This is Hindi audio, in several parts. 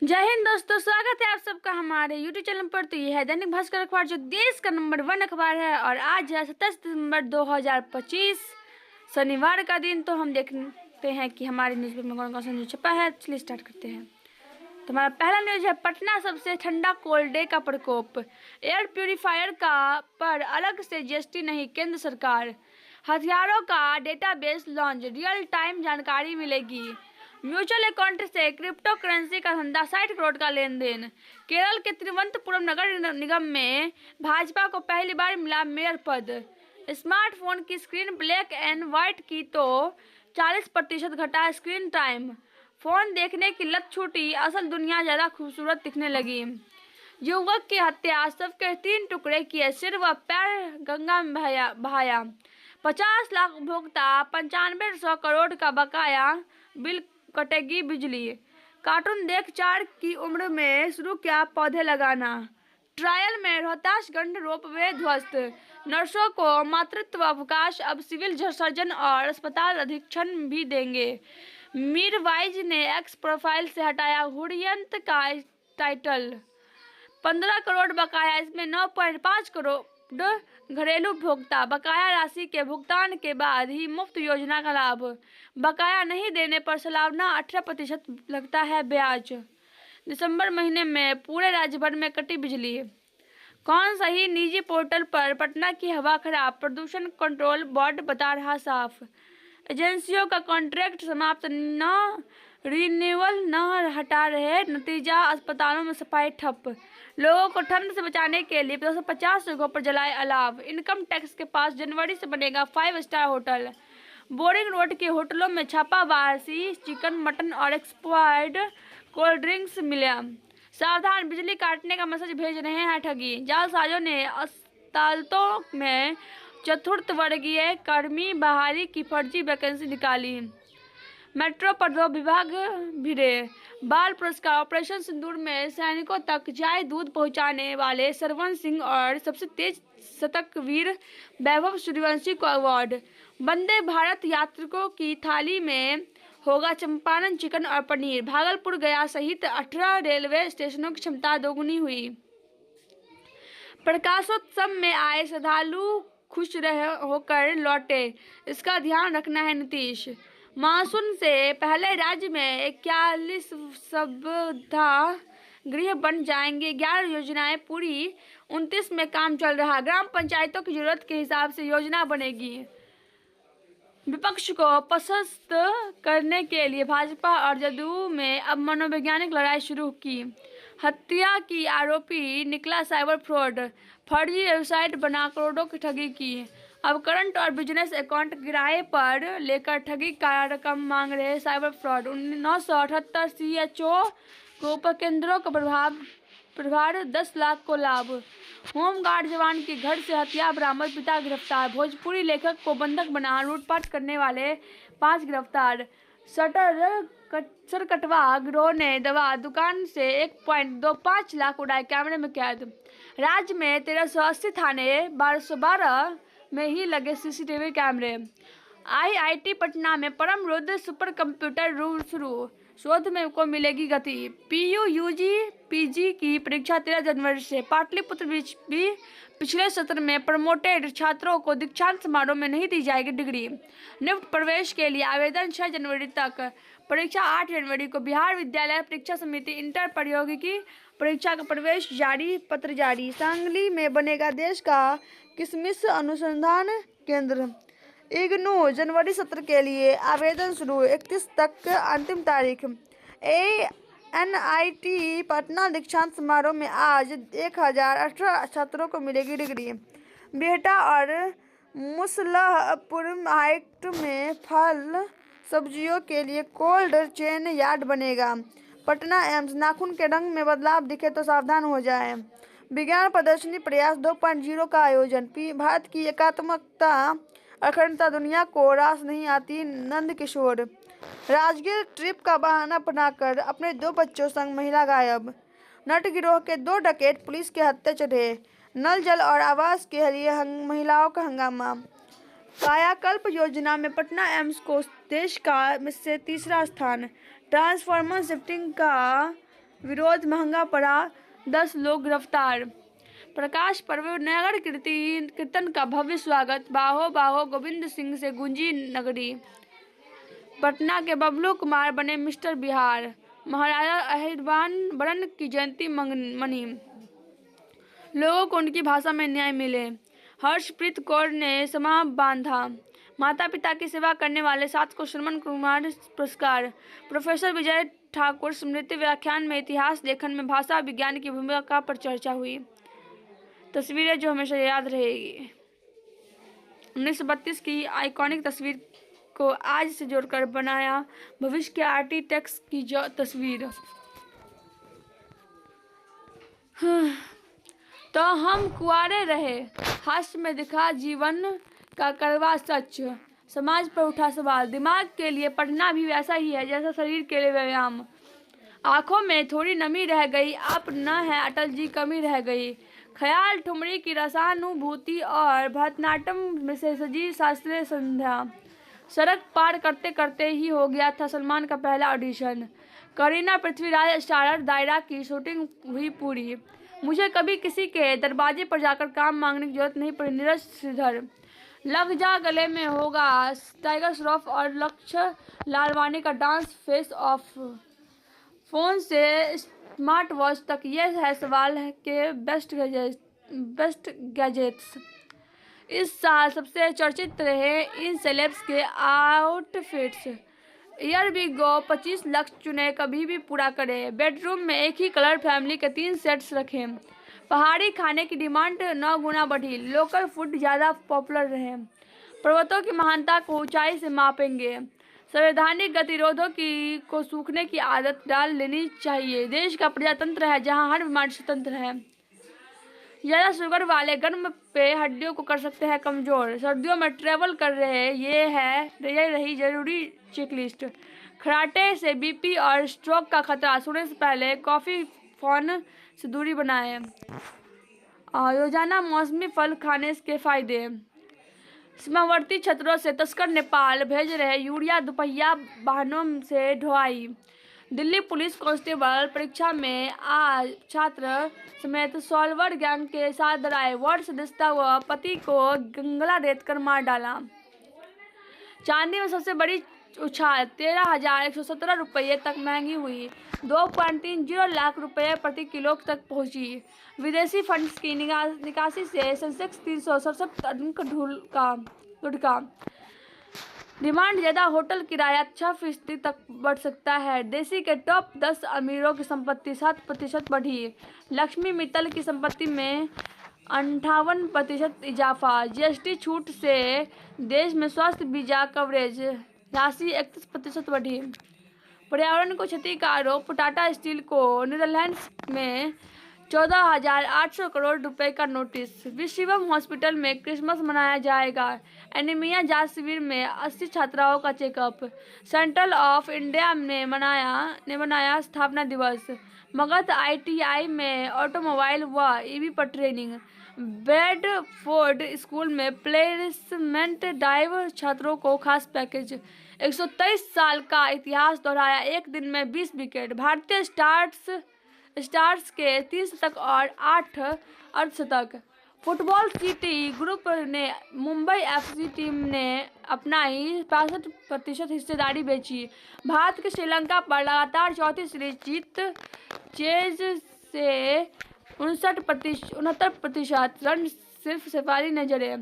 जय हिंद दोस्तों, स्वागत है आप सबका हमारे YouTube चैनल पर। तो ये है दैनिक भास्कर अखबार, जो देश का नंबर 1 अखबार है। और आज है 27 दिसंबर 2025, शनिवार का दिन। तो हम देखते हैं कि हमारे न्यूज़पेपर में कौन कौन सा न्यूज़ छपा है। चलिए स्टार्ट करते हैं। तो हमारा पहला न्यूज़ है, पटना सबसे ठंडा कोल्ड डे का प्रकोप। एयर प्यूरीफायर का पर अलग से GST नहीं, केंद्र सरकार। हथियारों का डेटाबेस लॉन्च, रियल टाइम जानकारी मिलेगी। म्यूचुअल अकाउंट से क्रिप्टो करेंसी का धंधा, 60 करोड़ का लेन देन। केरल के तिरुवनंतपुरम नगर निगम में भाजपा को पहली बार मिला मेयर पद। स्मार्टफोन की स्क्रीन ब्लैक एंड व्हाइट की तो 40% घटा स्क्रीन टाइम। फोन देखने की लत छूटी, असल दुनिया ज्यादा खूबसूरत दिखने लगी। युवक की हत्या, सबके 3 टुकड़े किए, सिर व पैर गंगा में बहाया। 50 लाख उपभोक्ता, 9500 करोड़ का बकाया बिल, कटेगी बिजली। कार्टून देख 4 की उम्र में शुरू किया पौधे लगाना। ट्रायल में रोहतास गंड रोपवे ध्वस्त, नर्सों को मातृत्व अवकाश, अब सिविल सर्जन और अस्पताल अधीक्षण भी देंगे। मीरवाइज ने एक्स प्रोफाइल से हटाया हुर्रियत का टाइटल। 15 करोड़ बकाया, इसमें 9.5 करोड़ घरेलू उपभोक्ता। बकाया राशि के भुगतान के बाद ही मुफ्त योजना का लाभ। बकाया नहीं देने पर सालाना 18% लगता है ब्याज। दिसंबर महीने में पूरे राज्य भर में कटी बिजली। कौन सही निजी पोर्टल पर पटना की हवा खराब, प्रदूषण कंट्रोल बोर्ड बता रहा साफ। एजेंसियों का कॉन्ट्रैक्ट समाप्त, न रिन्यूअल न हटा रहे, नतीजा अस्पतालों में सफाई ठप। लोगों को ठंड से बचाने के लिए 250 जगहों पर जलाए अलाव। इनकम टैक्स के पास जनवरी से बनेगा 5 स्टार होटल। बोरिंग रोड के होटलों में छापामारी, चिकन, मटन और एक्सपायर्ड कोल्ड ड्रिंक्स मिला। सावधान, बिजली काटने का मैसेज भेज रहे हैं ठगी। जालसाजों ने अस्पतालों में चतुर्थ वर्गीय कर्मी बहाली की फर्जी वैकेंसी निकाली। मेट्रो पर 2 विभाग भिड़े। बाल पुरस्कार, ऑपरेशन सिंदूर में सैनिकों तक जाए दूध पहुंचाने वाले सरवन सिंह और सबसे तेज शतकवीर वैभव सूर्यवंशी को अवार्ड। वंदे भारत यात्रिकों की थाली में होगा चंपारण चिकन और पनीर। भागलपुर, गया सहित 18 रेलवे स्टेशनों की क्षमता दोगुनी हुई। प्रकाशोत्सव में आए श्रद्धालु खुश होकर लौटे, इसका ध्यान रखना है नीतीश। मानसून से पहले राज्य में 41 सुविधा गृह बन जाएंगे, 11 योजनाएं पूरी, 29 में काम चल रहा। ग्राम पंचायतों की जरूरत के हिसाब से योजना बनेगी। विपक्ष को पसंद करने के लिए भाजपा और जदयू में अब मनोवैज्ञानिक लड़ाई शुरू की। हत्या की आरोपी निकला साइबर फ्रॉड, फर्जी वेबसाइट बना करोड़ों की ठगी की। अब करंट और बिजनेस अकाउंट किराए पर लेकर ठगी का रकम मांग रहे साइबर फ्रॉड। 978 CHO को उपकेंद्रों का प्रभार, 10 लाख को लाभ। होमगार्ड जवान के घर से हथियार बरामद, पिता गिरफ्तार। भोजपुरी लेखक को बंधक बना लूटपाट करने वाले 5 गिरफ्तार। सरकटवा गिरोह ने दवा दुकान से 1.25 लाख उड़ाए, कैमरे में कैद। राज्य में 1380 थाने, 1212 में ही लगे CCTV कैमरे। IIT पटना में परम रुद्र सुपर कंप्यूटर शुरू, शोध में को मिलेगी गति। PU UG PG की परीक्षा 13 जनवरी से। पाटलिपुत्र भी पिछले सत्र में प्रमोटेड छात्रों को दीक्षांत समारोह में नहीं दी जाएगी डिग्री। निफ्ट प्रवेश के लिए आवेदन 6 जनवरी तक, परीक्षा 8 जनवरी को। बिहार विद्यालय परीक्षा समिति इंटर प्रौद्योगिकी परीक्षा का प्रवेश जारी, पत्र जारी। सांगली में बनेगा देश का किसमिस अनुसंधान केंद्र। इग्नू जनवरी सत्र के लिए आवेदन शुरू, 31 तक अंतिम तारीख। NIT पटना दीक्षांत समारोह में आज 1018 छात्रों को मिलेगी डिग्री। बिहटा और मुसलहपुर हाइट में फल सब्जियों के लिए कोल्ड चेन यार्ड बनेगा। पटना एम्स, नाखून के रंग में बदलाव दिखे तो सावधान हो जाएं। विज्ञान प्रदर्शनी प्रयास 2.0 का आयोजन। भारत की एकात्मकता अखंडता दुनिया को रास नहीं आती, नंद किशोर। राजगीर ट्रिप का बहाना बनाकर अपने 2 बच्चों संग महिला गायब। नट गिरोह के 2 डकैत पुलिस के हत्थे चढ़े। नल जल और आवास के लिए महिलाओं का हंगामा। कायाकल्प योजना में पटना एम्स को देश का से तीसरा स्थान। ट्रांसफार्मर शिफ्टिंग का विरोध महंगा पड़ा, 10 लोग गिरफ्तार। प्रकाश पर्व नगर कीर्तन का भव्य स्वागत, बाहो बाहो गोविंद सिंह से गूंजी नगरी। पटना के बबलू कुमार बने मिस्टर बिहार। महाराजा अहिरवान बरन की जयंती मनी, लोगों को उनकी भाषा में न्याय मिले। हर्षप्रीत कौर ने समां बांधा। माता पिता की सेवा करने वाले 7 को श्रवण कुमार पुरस्कार। प्रोफेसर विजय ठाकुर स्मृति व्याख्यान में इतिहास लेखन में भाषा विज्ञान की भूमिका पर चर्चा हुई। तस्वीरें जो हमेशा याद रहेगी। 1932 की आइकॉनिक तस्वीर को आज से जोड़कर बनाया भविष्य के आर्किटेक्ट्स की तस्वीर। तो हम कुआरे रहे, हास्य में दिखा जीवन का कड़वा सच, समाज पर उठा सवाल। दिमाग के लिए पढ़ना भी वैसा ही है जैसा शरीर के लिए व्यायाम। आंखों में थोड़ी नमी रह गई, आप न है अटल जी कमी रह गई। ख्याल ठुमरी की रसानुभूति और भरतनाट्यम से सजी शास्त्रीय संध्या। सड़क पार करते करते ही हो गया था सलमान का पहला ऑडिशन। करीना पृथ्वीराज स्टारर दायरा की शूटिंग हुई पूरी। मुझे कभी किसी के दरवाजे पर जाकर काम मांगने की जरूरत नहीं पड़ी। नीरज श्रीधर। लग जा गले में होगा टाइगर श्रॉफ और लक्ष्य लालवानी का डांस फेस ऑफ। फोन से स्मार्ट वॉच तक ये है सवाल है कि बेस्ट गैजेट्स। इस साल सबसे चर्चित रहे इन सेलेब्स के आउटफिट्स। ईयर भी गो 25 लाख चुने, कभी भी पूरा करें। बेडरूम में एक ही कलर फैमिली के 3 सेट्स रखें। पहाड़ी खाने की डिमांड 9 गुना बढ़ी, लोकल फूड ज़्यादा पॉपुलर रहे। पर्वतों की महानता को ऊंचाई से मापेंगे। संवैधानिक गतिरोधों को सूखने की आदत डाल लेनी चाहिए। देश का प्रजातंत्र है जहां हर बीमारी स्वतंत्र है। ज़्यादा शुगर वाले गर्म पे हड्डियों को कर सकते हैं कमज़ोर। सर्दियों में ट्रैवल कर रहे ये रही जरूरी चेकलिस्ट। खराटे से बीपी और स्ट्रोक का खतरा, सोने से पहले कॉफ़ी फोन से दूरी बनाएं। रोजाना मौसमी फल खाने के फायदे। सीमावर्ती क्षेत्रों से तस्कर नेपाल भेज रहे यूरिया दुपहिया वाहनों से ढुलाई। दिल्ली पुलिस कांस्टेबल परीक्षा में आज छात्र समेत सॉल्वर गैंग के साथ डराए। वर्ष सदस्यता व पति को गंगला रेत कर मार डाला। चांदी में सबसे बड़ी उछाल, 13,117 रुपये तक महंगी हुई। 2.30 लाख रुपये प्रति किलो तक पहुंची। विदेशी फंड्स की निकासी से सेंसेक्स 367 अंक लुढ़का। डिमांड ज़्यादा, होटल किराया 6% तक बढ़ सकता है। देशी के टॉप 10 अमीरों की संपत्ति 7% बढ़ी। लक्ष्मी मित्तल की संपत्ति में 58% इजाफा। जीएसटी छूट से देश में स्वास्थ्य वीजा कवरेज राशि 31% बढ़ी। पर्यावरण को क्षति का आरोप, टाटा स्टील को नीदरलैंड्स में 14,800 करोड़ रुपए का नोटिस। विश्वम हॉस्पिटल में क्रिसमस मनाया जाएगा। एनीमिया जांच शिविर में 80 छात्राओं का चेकअप। सेंट्रल ऑफ इंडिया ने मनाया स्थापना दिवस। मगध ITI में ऑटोमोबाइल व EV पर ट्रेनिंग। ब्रैडफोर्ड स्कूल में प्लेसमेंट ड्राइव, छात्रों को खास पैकेज। 123 साल का इतिहास दोहराया, एक दिन में 20 विकेट। भारतीय स्टार्स के 3 शतक और 8 अर्धशतक। फुटबॉल सिटी ग्रुप ने मुंबई FC टीम ने अपनाई 65% हिस्सेदारी बेची। भारत की श्रीलंका पर लगातार चौथी सीरीज जीत, चेज से 69% रन सिर्फ सिफारी नजरे।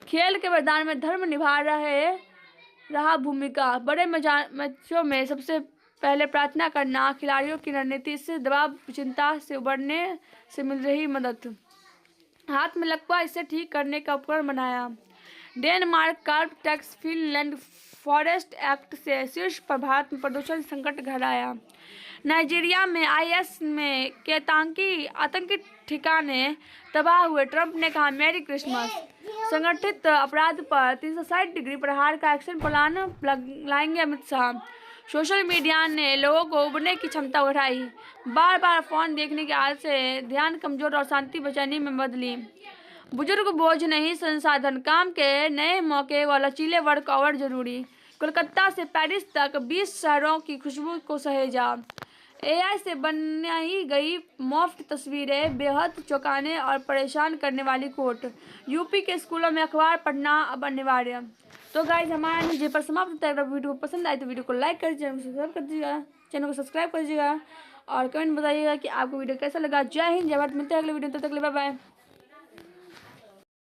खेल के मैदान में धर्म निभा रहा भूमिका। बड़े मैचों में सबसे पहले प्रार्थना करना, खिलाड़ियों की रणनीति से दबाव, चिंता से उबरने से मिल रही मदद। हाथ में लकवा, इसे ठीक करने का उपकरण बनाया। Denmark carb tax, Finland forest act से शीर्ष पर, भारत में प्रदूषण संकट गहराया। नाइजीरिया में IS के आतंकी ठिकाने तबाह हुए। ट्रंप ने कहा मैरी क्रिसमस। संगठित अपराध पर 360 डिग्री प्रहार का एक्शन प्लान लाएंगे अमित शाह। सोशल मीडिया ने लोगों को उबरने की क्षमता बढ़ाई। बार बार फोन देखने की आदत से ध्यान कमजोर और शांति बचाने में बदली। बुजुर्ग बोझ नहीं संसाधन, काम के नए मौके व लचीले वर्क आवर जरूरी। कोलकाता से पेरिस तक 20 शहरों की खुशबू को सहेजा। एआई से बनाई गई मुफ्त तस्वीरें, बेहद चौंकाने और परेशान करने वाली कोट। यूपी के स्कूलों में अखबार पढ़ना अब अनिवार्य। तो गाइज हमारा न्यूज़ यहीं पर समाप्त होता है। अगर वीडियो पसंद आए तो वीडियो को लाइक कर दीजिएगा, चैनल को सब्सक्राइब कर दीजिएगा और कमेंट बताइएगा कि आपको वीडियो कैसा लगा। जय हिंद, जय भारत। मिलते हैं अगले वीडियो, तब तक के लिए बाय बाय।